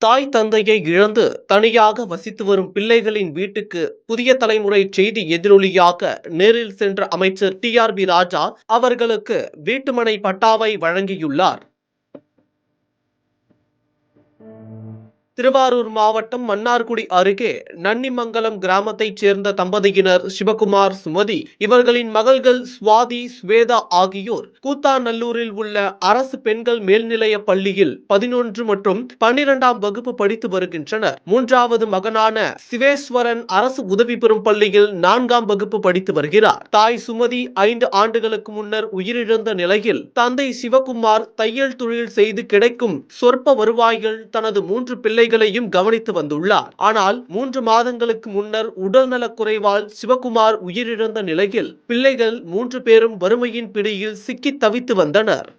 தாய் தந்தையை இழந்து தனியாக வசித்து வரும் பிள்ளைகளின் வீட்டுக்கு புதிய தலைமுறை செய்தி எதிரொலியாக நேரில் சென்ற அமைச்சர் டிஆர்பி ராஜா அவர்களுக்கு வீட்டுமனை பட்டாவை வழங்கியுள்ளார். திருவாரூர் மாவட்டம் மன்னார்குடி அருகே நன்னிமங்கலம் கிராமத்தைச் சேர்ந்த தம்பதியினர் சிவகுமார், சுமதி இவர்களின் மகள்கள் சுவாதி, ஸ்வேதா ஆகியோர் கூத்தாநல்லூரில் உள்ள அரசு பெண்கள் மேல்நிலைய பள்ளியில் 11 மற்றும் 12ஆம் வகுப்பு படித்து வருகின்றனர். மூன்றாவது மகனான சிவேஸ்வரன் அரசு உதவி பெறும் பள்ளியில் 4ஆம் வகுப்பு படித்து வருகிறார். தாய் சுமதி 5 ஆண்டுகளுக்கு முன்னர் உயிரிழந்த நிலையில் தந்தை சிவகுமார் தையல் தொழில் செய்து கிடைக்கும் சொற்ப வருவாய்கள் தனது 3 பிள்ளைகளையும் கவனித்து வந்துள்ளார். ஆனால் 3 மாதங்களுக்கு முன்னர் உடல்நலக் குறைவால் சிவகுமார் உயிரிழந்த நிலையில் பிள்ளைகள் 3 பேரும் வறுமையின் பிடியில் சிக்கி தவித்து வந்தனர்.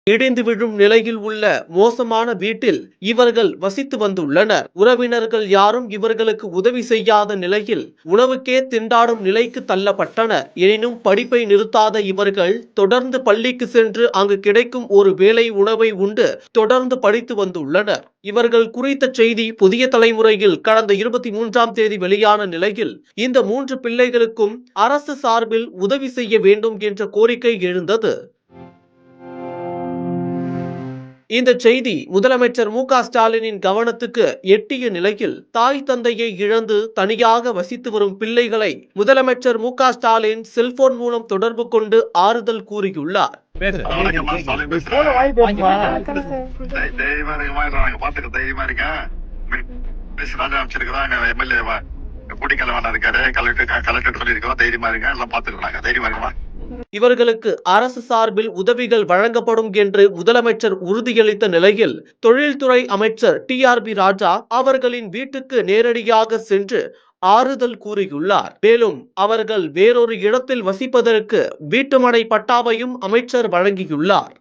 இடிந்து விழும் நிலையில் உள்ள மோசமான வீட்டில் இவர்கள் வசித்து வந்துள்ளனர். உறவினர்கள் யாரும் இவர்களுக்கு உதவி செய்யாத நிலையில் உணவுக்கே திண்டாடும் நிலைக்கு தள்ளப்பட்டனர். எனினும் படிப்பை நிறுத்தாத இவர்கள் தொடர்ந்து பள்ளிக்கு சென்று அங்கு கிடைக்கும் ஒரு வேளை உணவை உண்டு தொடர்ந்து படித்து வந்துள்ளனர். இவர்கள் குறித்த செய்தி புதிய தலைமுறையில் கடந்த 23ஆம் தேதி வெளியான நிலையில் இந்த 3 பிள்ளைகளுக்கும் அரசு சார்பில் உதவி செய்ய வேண்டும் என்ற கோரிக்கை எழுந்தது. இந்த செய்தி முதலமைச்சர் மு.க.ஸ்டாலினின் கவனத்துக்கு எட்டிய நிலையில் தாய் தந்தையை இழந்து தனியாக வசித்து வரும் பிள்ளைகளை முதலமைச்சர் மு.க.ஸ்டாலின் செல்போன் மூலம் தொடர்பு கொண்டு ஆறுதல் கூறியுள்ளார். இவர்களுக்கு அரசு சார்பில் உதவிகள் வழங்கப்படும் என்று முதலமைச்சர் உறுதியளித்த நிலையில் தொழில்துறை அமைச்சர் டிஆர்பி ராஜா அவர்களின் வீட்டுக்கு நேரடியாக சென்று ஆறுதல் கூறியுள்ளார். மேலும் அவர்கள் வேறொரு இடத்தில் வசிப்பதற்கு வீட்டுமனை பட்டாவையும் அமைச்சர் வழங்கியுள்ளார்.